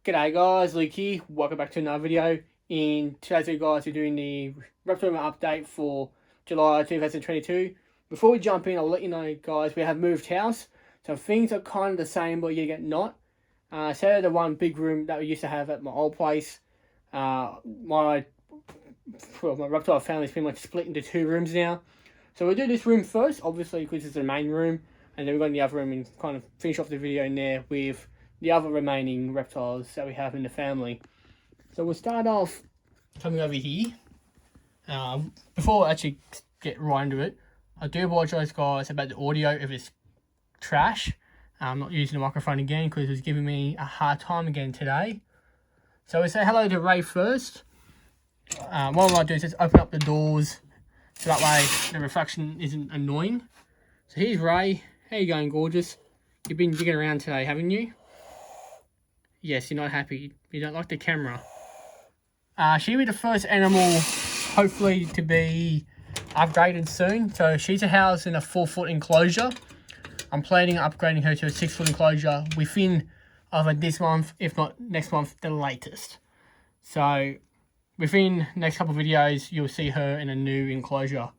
G'day guys, Luke here. Welcome back to another video. In today's video guys, we're doing the Reptile update for July 2022. Before we jump in, I'll let you know guys, we have moved house. So things are kind of the same, but yet not. So the one big room that we used to have at my old place, my reptile family is pretty much split into two rooms now. So we'll do this room first, obviously, because it's the main room. And then we'll go in the other room and kind of finish off the video in there with the other remaining reptiles that we have in the family. So we'll start off coming over here. Before I actually get right into it, I do apologise guys about the audio if it's trash. I'm not using the microphone again because it's giving me a hard time again today. So we'll say hello to Ray first. What I might do is just open up the doors so that way the reflection isn't annoying. So here's Ray. How you going, gorgeous? You've been digging around today, haven't you? Yes, you're not happy. You don't like the camera. She'll be the first animal, hopefully, to be upgraded soon. So she's housed in a 4-foot enclosure. I'm planning on upgrading her to a 6-foot enclosure within either this month, if not next month, the latest. So within next couple of videos, you'll see her in a new enclosure,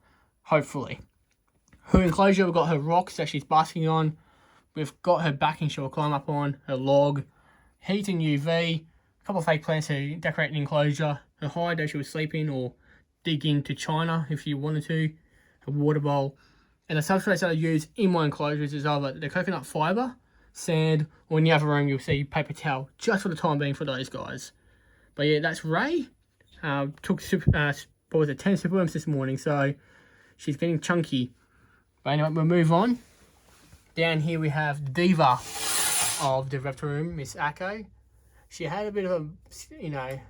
hopefully. Her enclosure, we've got her rocks that she's basking on. We've got her backing she'll climb up on, her log, heat and UV, a couple of fake plants to decorate an enclosure, her hide that she would sleep in or dig into China if you wanted to, a water bowl, and the substrates that I use in my enclosures is either the coconut fibre, sand, or in the other room you'll see paper towel, just for the time being for those guys. But yeah, that's Ray. Took 10 superworms this morning, so she's getting chunky. But anyway, we'll move on. Down here we have Diva of the reptile room, Miss Echo. She had a bit of a,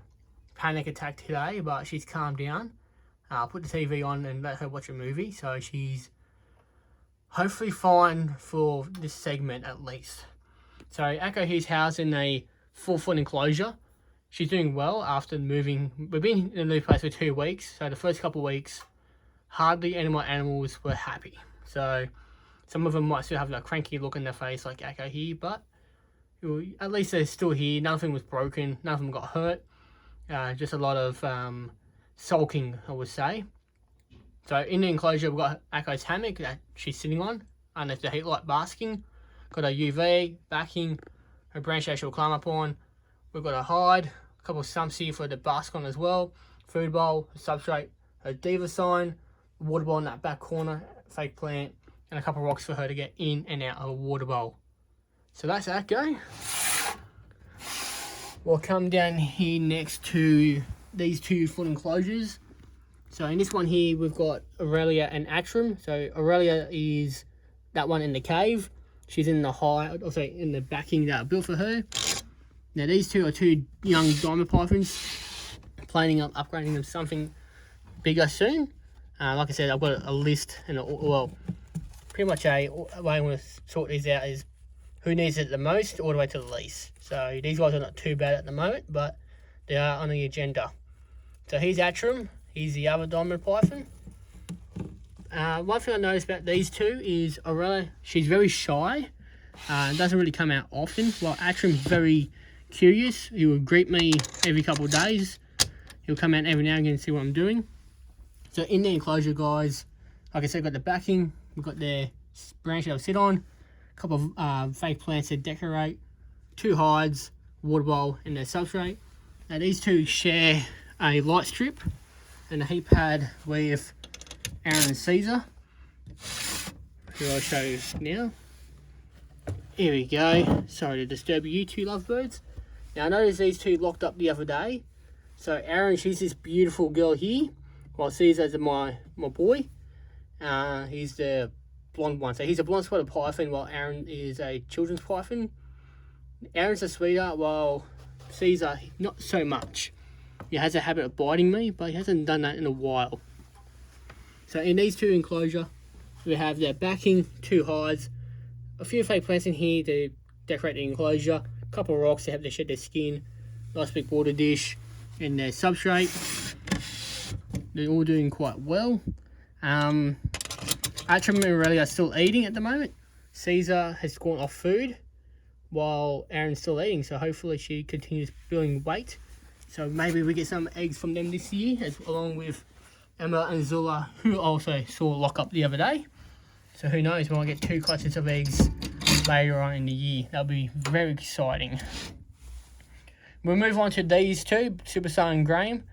panic attack today, but she's calmed down. Put the TV on and let her watch a movie, so she's hopefully fine for this segment at least. So Echo here's housed in a 4-foot enclosure. She's doing well after moving. We've been in a new place for 2 weeks, so the first couple of weeks, hardly any of my animals were happy. So some of them might still have that cranky look in their face like Echo here, but at least they're still here. Nothing was broken. None of them got hurt. Just a lot of sulking, I would say. So in the enclosure, we've got Echo's hammock that she's sitting on under the heat light basking. Got a UV, backing, her branch that she'll climb up on. We've got a hide, a couple of stumps here for the bask on as well. Food bowl, a substrate, a Diva sign, a water bowl in that back corner, fake plant, and a couple of rocks for her to get in and out of a water bowl. So that's Echo. We'll come down here next to these 2-foot enclosures. So in this one here, we've got Aurelia and Atrum. So Aurelia is that one in the cave. She's in the hide, also in the backing that I built for her. Now these two are 2 young diamond pythons. Planning on upgrading them to something bigger soon. Like I said, I've got a list and pretty much a way I'm going to sort these out is who needs it the most all the way to the least. So these guys are not too bad at the moment, but they are on the agenda. So here's Atrum. He's the other diamond python. One thing I noticed about these two is Aurelia, she's very shy. Doesn't really come out often. While Atrum's very curious. He will greet me every couple of days. He'll come out every now and again and see what I'm doing. So in the enclosure, guys, like I said, we've got the backing. We've got the branch that I'll sit on. A couple of fake plants to decorate. 2 hides, water bowl, and their substrate. Now these two share a light strip and a heat pad with Aaron and Caesar, who I'll show you now. Here we go. Sorry to disturb you 2 lovebirds. Now I noticed these 2 locked up the other day. So Aaron, she's this beautiful girl here, while Caesar's my boy. He's the blonde one. So he's a blonde spotted python, while Aaron is a children's python. Aaron's a sweetheart, while Caesar, not so much. He has a habit of biting me, but he hasn't done that in a while. So in these 2 enclosure, we have their backing, 2 hides, a few fake plants in here to decorate the enclosure, a couple of rocks to help them shed their skin, nice big water dish, and their substrate. They're all doing quite well. Atrum and Aurelia are still eating at the moment. Caesar has gone off food, while Aaron's still eating, so hopefully she continues building weight. So maybe we get some eggs from them this year, along with Emma and Zula, who also saw lock up the other day. So who knows, we might get 2 clutches of eggs later on in the year. That'll be very exciting. We'll move on to these two, Superstar and Graham.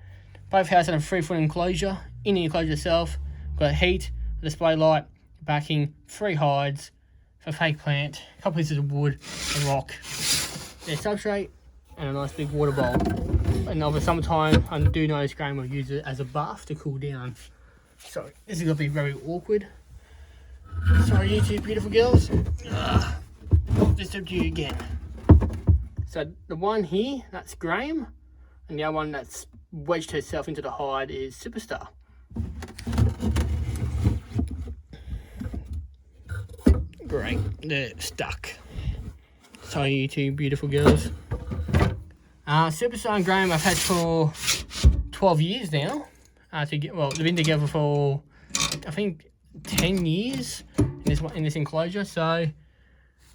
Both housed in a 3-foot enclosure. In the enclosure itself, got heat, a display light, backing, 3 hides, a fake plant, a couple pieces of wood, a rock, their substrate, and a nice big water bowl. And over summertime, I do notice Graham will use it as a bath to cool down. So this is going to be very awkward. Sorry, you two beautiful girls. Disturbed you again. So the one here, that's Graham, and the other one that's wedged herself into the hide is Superstar. Great, they're stuck. Sorry, you two beautiful girls. Superstar and Graham I've had for 12 years now. They've been together for, I think, 10 years in this enclosure, so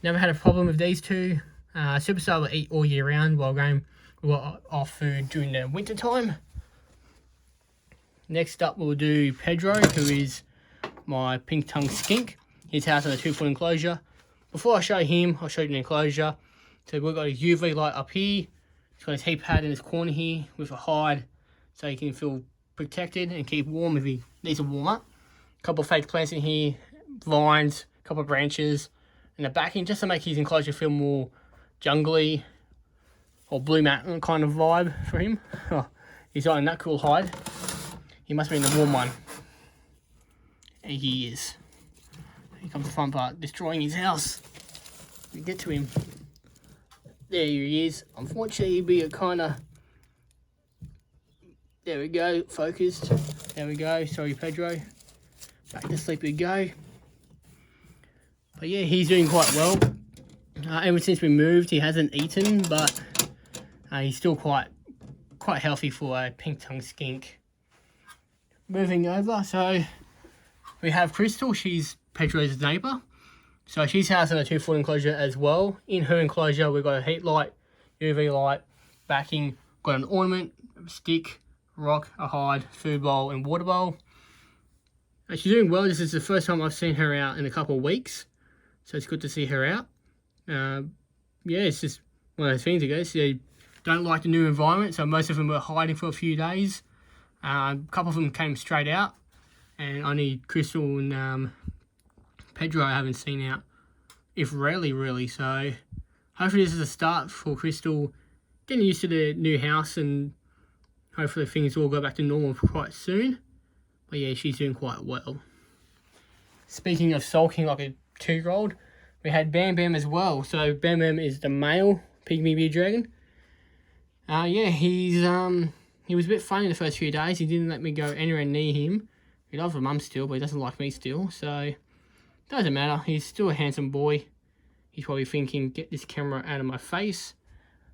never had a problem with these two. Superstar will eat all year round, while Graham will off food during the winter time. Next up we'll do Pedro, who is my pink-tongued skink. His house in a 2-foot enclosure. Before I show him, I'll show you the enclosure. So we've got a UV light up here. He's got his heat pad in his corner here with a hide, so he can feel protected and keep warm if he needs to warm up. A couple of fake plants in here, vines, a couple of branches, and the backing, just to make his enclosure feel more jungly or Blue Mountain kind of vibe for him. Oh, he's got in that cool hide. He must be in the warm one. And he is. Here comes the fun part, destroying his house. We get to him. There he is. Unfortunately, he'd be a kind of... There we go, focused. There we go, sorry Pedro. Back to sleep we go. But yeah, he's doing quite well. Ever since we moved, he hasn't eaten, but he's still quite healthy for a pink-tongued skink. Moving over, so we have Crystal. She's Pedro's neighbour. So she's housed in a 2-foot enclosure as well. In her enclosure, we've got a heat light, UV light, backing, got an ornament, a stick, rock, a hide, food bowl, and water bowl. And she's doing well. This is the first time I've seen her out in a couple of weeks, so it's good to see her out. Yeah, it's just one of those things, I guess. They don't like the new environment, so most of them were hiding for a few days. A couple of them came straight out, and only Crystal and Pedro I haven't seen out, if rarely, really. So hopefully this is a start for Crystal getting used to the new house, and hopefully things will go back to normal quite soon. But yeah, she's doing quite well. Speaking of sulking like a 2-year-old, we had Bam Bam as well. So Bam Bam is the male pygmy beard dragon. Yeah, he was a bit funny the first few days. He didn't let me go anywhere near him. He loves my mum still, but he doesn't like me still. So doesn't matter. He's still a handsome boy. He's probably thinking, get this camera out of my face.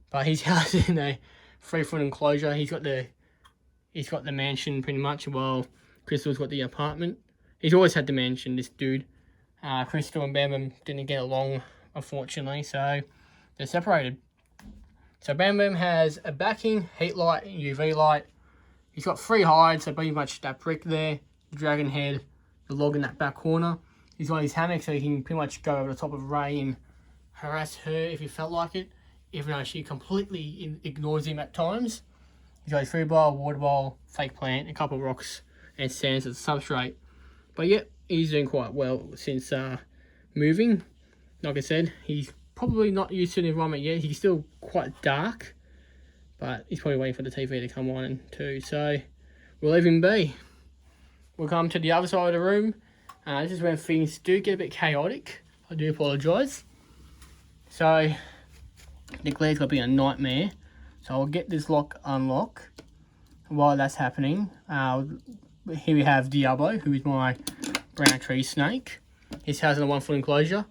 But he's housed in a 3-foot enclosure. He's got the mansion pretty much, while Crystal's got the apartment. He's always had the mansion, this dude. Crystal and Bam Bam didn't get along, unfortunately, so they're separated. So Bam Bam has a backing, heat light, UV light. He's got 3 hides, so pretty much that brick there, the dragon head, the log in that back corner. He's got his hammock, so he can pretty much go over the top of Ray and harass her if he felt like it, even though she completely ignores him at times. He's got his food bowl, water bowl, fake plant, a couple of rocks and sands as a substrate. But yeah, he's doing quite well since moving. Like I said, he's probably not used to the environment yet. He's still quite dark, but he's probably waiting for the TV to come on too. So we'll leave him be. We'll come to the other side of the room. This is when things do get a bit chaotic. I do apologise. So the glare's going to be a nightmare. So I'll get this lock unlocked. While that's happening, here we have Diablo, who is my brown tree snake. He's housed in a 1-foot enclosure.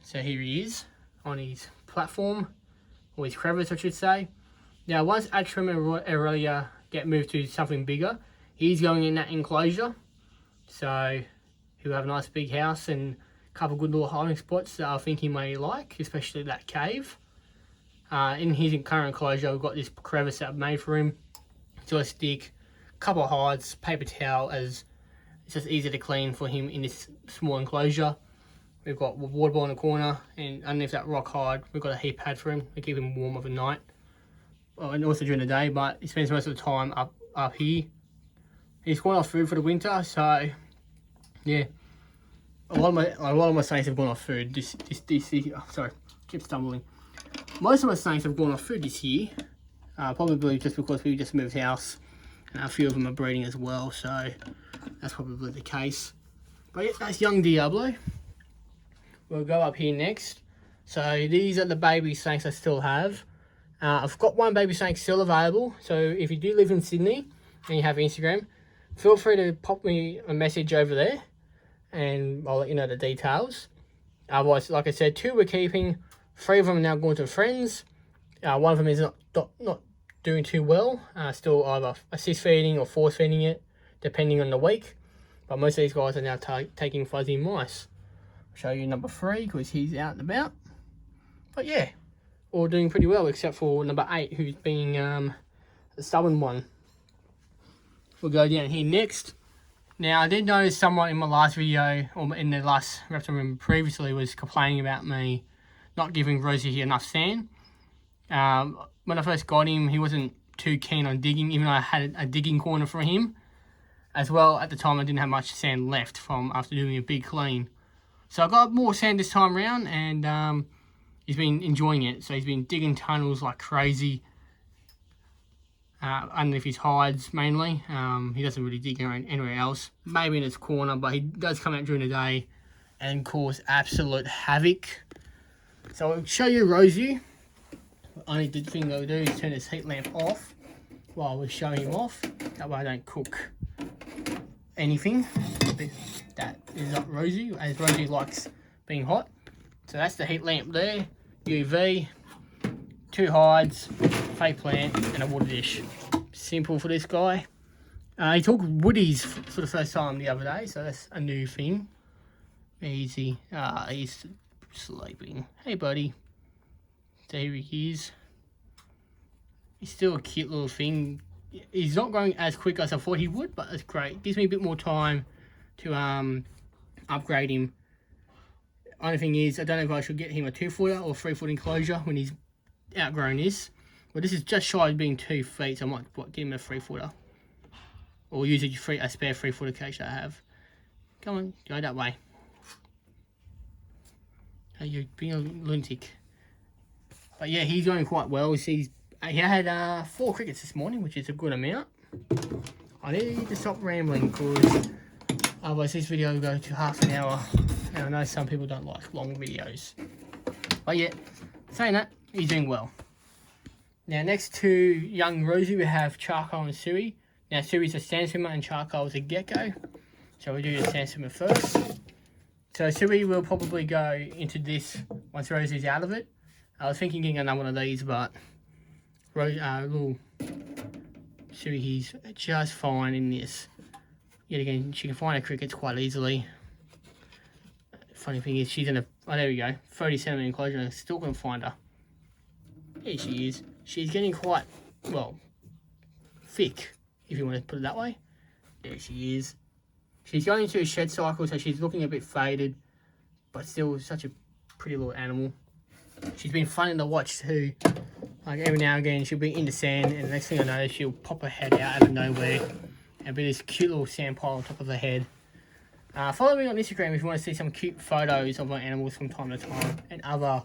So here he is on his platform, or his crevice I should say. Now once Atrum and Aurelia get moved to something bigger, he's going in that enclosure. So he'll have a nice big house and a couple good little hiding spots that I think he may like, especially that cave. In his current enclosure, we've got this crevice that I've made for him. So a stick, a couple of hides, paper towel, as it's just easy to clean for him in this small enclosure. We've got a water bottle in the corner, and underneath that rock hide, we've got a heat pad for him to keep him warm overnight. And also during the day, but he spends most of the time up here. He's gone off food for the winter, so yeah. A lot of my snakes have gone off food this year. Sorry, keep stumbling. Most of my snakes have gone off food this year, probably just because we just moved house, and a few of them are breeding as well, so that's probably the case. But yeah, that's young Diablo. We'll go up here next. So these are the baby snakes I still have. I've got one baby snake still available, so if you do live in Sydney and you have Instagram, feel free to pop me a message over there and I'll let you know the details. Otherwise, like I said, 2 we're keeping, 3 of them are now going to friends. One of them is not doing too well, still either assist feeding or force feeding it, depending on the week. But most of these guys are now taking fuzzy mice. I'll show you number 3 because he's out and about. But yeah, all doing pretty well except for number 8, who's being the stubborn one. We'll go down here next. Now, I did notice someone in my last video, or in the last reptile room previously, was complaining about me not giving Rosie enough sand. When I first got him, he wasn't too keen on digging, even though I had a digging corner for him. As well, at the time, I didn't have much sand left from after doing a big clean. So I got more sand this time around, and he's been enjoying it. So he's been digging tunnels like crazy. Underneath his hides mainly. He doesn't really dig anywhere else. Maybe in his corner, but he does come out during the day and cause absolute havoc. So I'll show you Rosie. Only the thing I'll do is turn this heat lamp off while we're showing him off. That way I don't cook anything. That is not Rosie, as Rosie likes being hot. So that's the heat lamp there. UV. 2 hides, fake plant, and a water dish. Simple for this guy. He took woodies for the first time the other day, so that's a new thing. Easy. He's sleeping. Hey, buddy. There he is. He's still a cute little thing. He's not going as quick as I thought he would, but that's great. Gives me a bit more time to upgrade him. Only thing is, I don't know if I should get him a 2-footer or 3-foot enclosure when he's outgrown this. Well, this is just shy of being 2 feet, so I might give him a 3-footer. Or use a spare 3-footer cage that I have. Come on, go that way. Oh, you're being a lunatic. But yeah, he's going quite well. He had 4 crickets this morning, which is a good amount. I need to stop rambling because otherwise this video will go to half an hour. And I know some people don't like long videos. But yeah, saying that, he's doing well. Now, next to young Rosie, we have Charcoal and Suey. Now, Suey's a sand swimmer and Charcoal is a gecko. So we'll do the sand swimmer first. So Suey will probably go into this once Rosie's out of it. I was thinking getting another one of these, but little Suey, he's just fine in this. Yet again, she can find her crickets quite easily. Funny thing is, she's in a, oh, there we go, 30 centimetre enclosure, and I still can't find her. Here she is. She's getting quite, well, thick, if you want to put it that way. There she is. She's going into a shed cycle, so she's looking a bit faded, but still such a pretty little animal. She's been fun to watch too. Like every now and again, she'll be in the sand, and the next thing I know, she'll pop her head out of nowhere, and be this cute little sand pile on top of her head. Follow me on Instagram if you want to see some cute photos of my animals from time to time, and other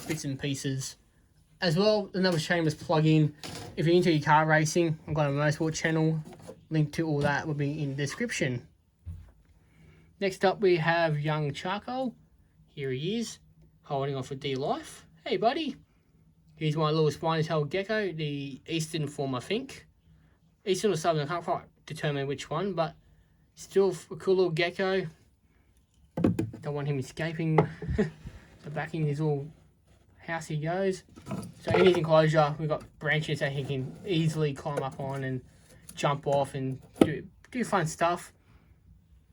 bits and pieces. As well, another shameless plug-in, if you're into your car racing, I've got a motorsport channel. Link to all that will be in the description. Next up, we have young Charcoal. Here he is, holding off for D-Life. Hey, buddy. Here's my little spiny-tailed gecko, the eastern form, I think. Eastern or southern, I can't quite determine which one, but still a cool little gecko. Don't want him escaping the backing his little house he goes. So in his enclosure, we've got branches that he can easily climb up on and jump off and do fun stuff.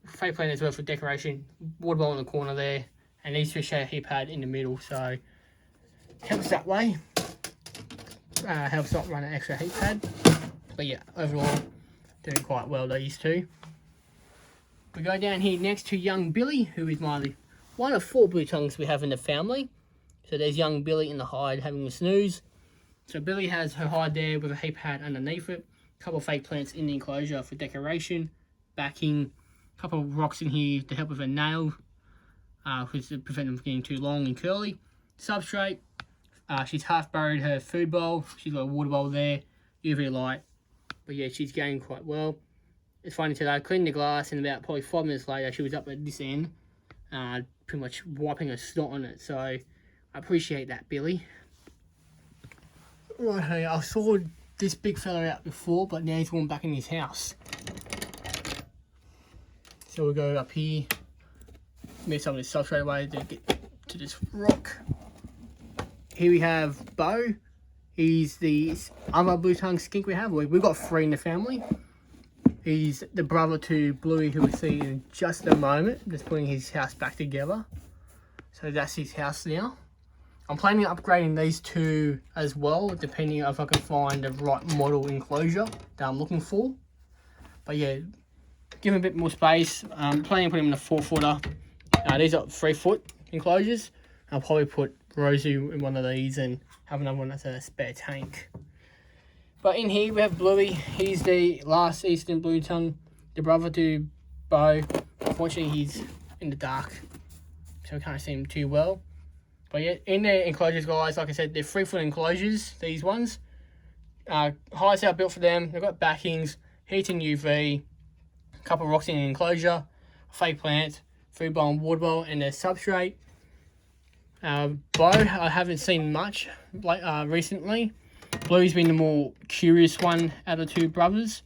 fake plant as well for decoration. Water bowl in the corner there, and these two share heat pad in the middle, so helps that way. Helps not run an extra heat pad. But yeah, overall, doing quite well, these two. We go down here next to young Billy, who is one of 4 blue tongues we have in the family. So there's young Billy in the hide having a snooze. So Billy has her hide there with a heat pad underneath it. A couple of fake plants in the enclosure for decoration. Backing. A couple of rocks in here to help with her nail, which to prevent them from getting too long and curly. Substrate. She's half buried her food bowl. She's got a water bowl there. UV light. But yeah, she's going quite well. It's funny today, I cleaned the glass and about probably 5 minutes later, she was up at this end, pretty much wiping her snot on it. So I appreciate that, Billy. Right, hey, I saw this big fella out before, but now he's gone back in his house. So we'll go up here, move some of this substrate away to get to this rock. Here we have Bo. He's the other blue tongue skink we have. We've got 3 in the family. He's the brother to Bluey, who we'll see in just a moment. Just putting his house back together. So that's his house now. I'm planning on upgrading these 2 as well, depending if I can find the right model enclosure that I'm looking for. But yeah, give him a bit more space. I'm planning on putting him in a 4-footer. These are 3-foot enclosures. I'll probably put Rosie in one of these and have another one that's a spare tank. But in here we have Bluey. He's the last eastern blue tongue, the brother to Bo. Unfortunately, he's in the dark, so we can't see him too well. But yeah, in their enclosures, guys, like I said, they're 3-foot enclosures, these ones. Highs are built for them. They've got backings, heat and UV, a couple of rocks in the enclosure, fake plant, food bowl and water bowl, and their substrate. Bo, I haven't seen much recently. Bluey's been the more curious one out of the 2 brothers,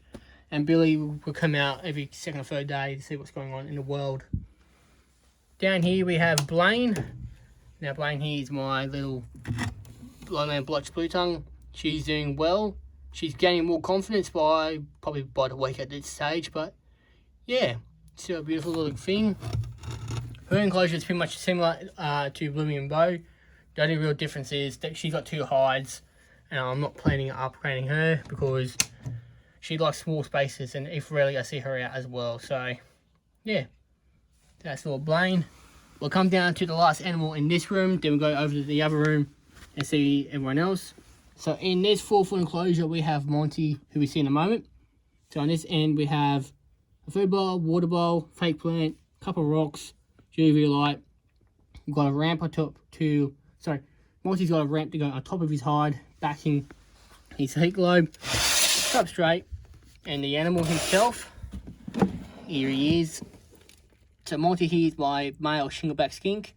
and Billy will come out every 2nd or 3rd day to see what's going on in the world. Down here we have Blaine. Now Blaine here is my little lowland blotch blue tongue. She's doing well. She's gaining more confidence probably by the week at this stage, but yeah, still a beautiful little thing. Her enclosure is pretty much similar to Bluey and Bo. The only real difference is that she's got 2 hides, and I'm not planning on upgrading her because she likes small spaces, and if rarely I see her out as well. So yeah, that's little Blaine. We'll come down to the last animal in this room, then we'll go over to the other room and see everyone else. So in this 4-foot enclosure we have Monty, who we see in a moment. So on this end we have a food bowl, water bowl, fake plant, couple of rocks, UV light. We've got a ramp on top Monty's got a ramp to go on top of his hide, backing his heat globe, substrate, and the animal himself. Here he is. So Monty here is my male shingleback skink.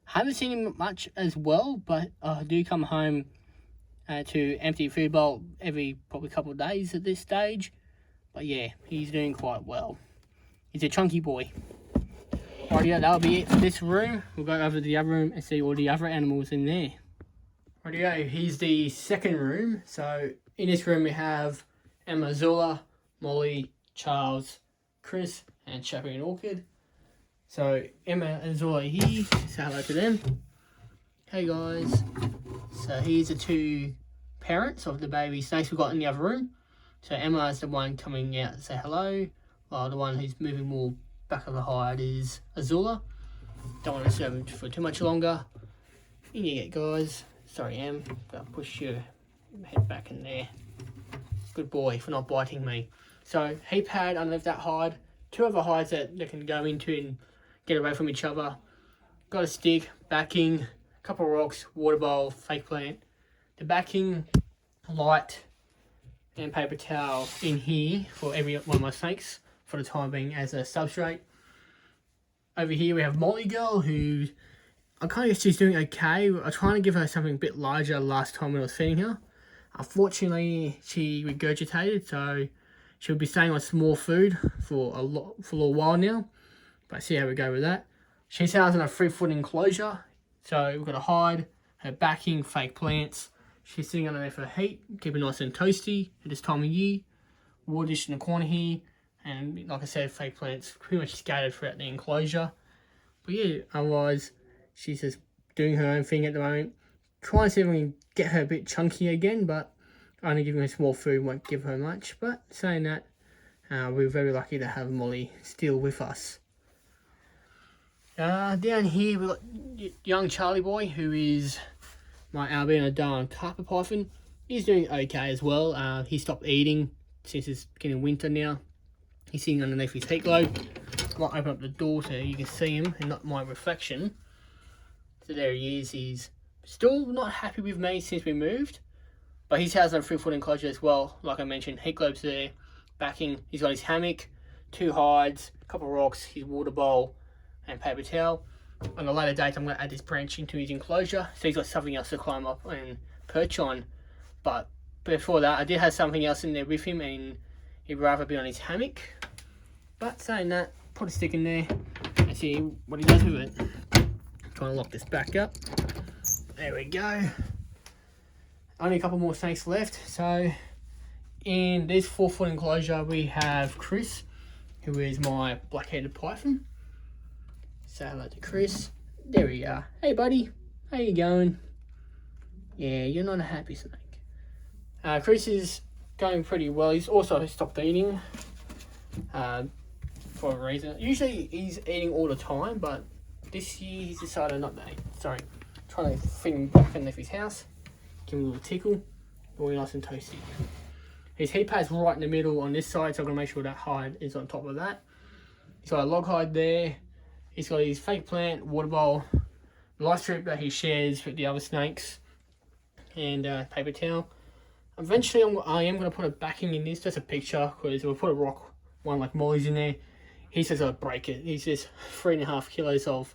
Haven't seen him much as well, but I do come home to empty food bowl every probably couple of days at this stage. But yeah, he's doing quite well. He's a chunky boy. Rightio, that'll be it for this room. We'll go over to the other room and see all the other animals in there. Rightio, here's the second room. So in this room we have Emma, Zula, Molly, Charles, Chris, and Chappie and Orchid. So Emma and Zula are here. Say hello to them. Hey guys. So here's the 2 parents of the baby snakes we've got in the other room. So Emma is the one coming out to say hello, while the one who's moving more back of the hide is Azula. Don't want to serve him for too much longer. In you get, guys. Sorry, Em. Gotta push your head back in there. Good boy for not biting me. So heat pad underneath that hide. 2 other hides that they can go into and get away from each other. Got a stick, backing, couple of rocks, water bowl, fake plant. The backing, light, and paper towel in here for every one of my snakes for the time being as a substrate. Over here we have Molly Girl, who I kind of guess she's doing okay. I'm trying to give her something a bit larger last time when I was feeding her. Unfortunately, she regurgitated, so she'll be staying on small food for a little while now. But see how we go with that. She's housed in a 3-foot enclosure. So we've got a hide, her backing, fake plants. She's sitting underneath her heat, keeping nice and toasty at this time of year. Water dish in the corner here. And like I said, fake plants pretty much scattered throughout the enclosure. But yeah, otherwise, she's just doing her own thing at the moment. Trying to see if we can get her a bit chunky again, but only giving her small food won't give her much. But saying that, we're very lucky to have Molly still with us. Down here, we've got young Charlie boy, who is my albino Darn carpet python. He's doing okay as well. He stopped eating since it's getting winter now. He's sitting underneath his heat globe. I might open up the door so you can see him and not my reflection. So there he is. He's still not happy with me since we moved, but he's housed on a 3-foot enclosure as well. Like I mentioned, heat globes there, backing. He's got his hammock, 2 hides, a couple of rocks, his water bowl, and paper towel. On a later date, I'm going to add this branch into his enclosure, so he's got something else to climb up and perch on. But before that, I did have something else in there with him, and he'd rather be on his hammock. But saying that, put a stick in there and see what he does with it. Trying to lock this back up. There we go. Only a couple more snakes left. So in this 4-foot enclosure, we have Chris, who is my black-headed python. Say hello to Chris. There we are. Hey buddy, how you going? Yeah, you're not a happy snake. Chris is going pretty well. He's also stopped eating for a reason. Usually he's eating all the time, but this year he's decided not to eat. Sorry, trying to fit him back underneath his house. Give him a little tickle. All nice and toasty. His heat pad's right in the middle on this side, so I'm going to make sure that hide is on top of that. He's got a log hide there. He's got his fake plant, water bowl, light strip that he shares with the other snakes, and paper towel. Eventually I am going to put a backing in this, just a picture, because we'll put a rock one like Molly's in there. He says I'll break it. He's just 3.5 kilos of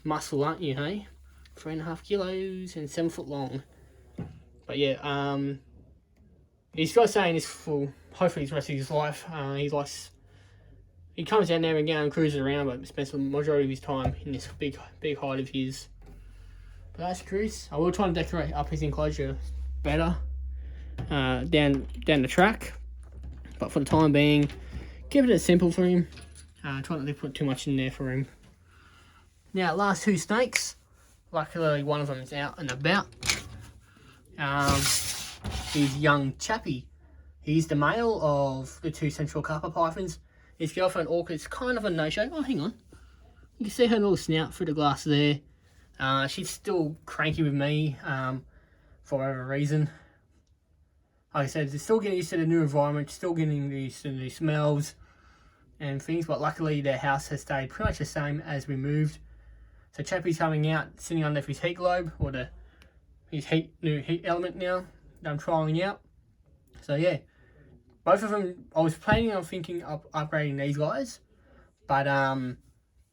muscle, aren't you, hey? 3.5 kilos and 7 foot long. But yeah, he's got saying this for hopefully the rest of his life. He comes down there and again and cruises around, but spends the majority of his time in this big hide of his. But that's Chris. I will try and decorate up his enclosure better down the track. But for the time being, keep it simple for him. Try not to put too much in there for him. Now, last 2 snakes. Luckily, one of them is out and about. He's young Chappie. He's the male of the 2 central carpet pythons. His girlfriend Orchid's kind of a no-show. Oh, hang on. You can see her little snout through the glass there. She's still cranky with me for whatever reason. Like I said, they're still getting used to the new environment, still getting used to the smells and things, but luckily their house has stayed pretty much the same as we moved. So Chappie's coming out, sitting under his heat globe, or his new heat element now that I'm trialing out. So yeah. Both of them, I was planning on thinking of upgrading these guys, but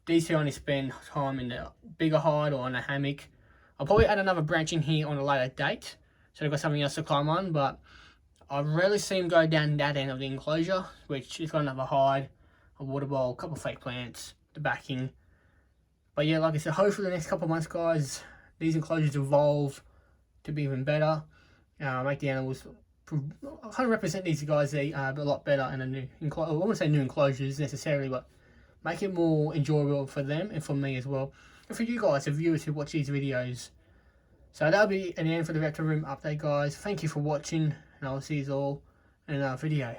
these 2 only spend time in the bigger hide or on a hammock. I'll probably add another branch in here on a later date, so they've got something else to climb on, but I've rarely seen them go down that end of the enclosure, which has got another hide, a water bowl, a couple of fake plants, the backing. But yeah, like I said, hopefully the next couple of months, guys, these enclosures evolve to be even better, make the animals kind of represent these guys a lot better in a new enclosure. I won't say new enclosures necessarily, but make it more enjoyable for them and for me as well, and for you guys, the viewers who watch these videos. So that'll be an end for the Reptile Room update, guys. Thank you for watching, and I'll see you all in another video.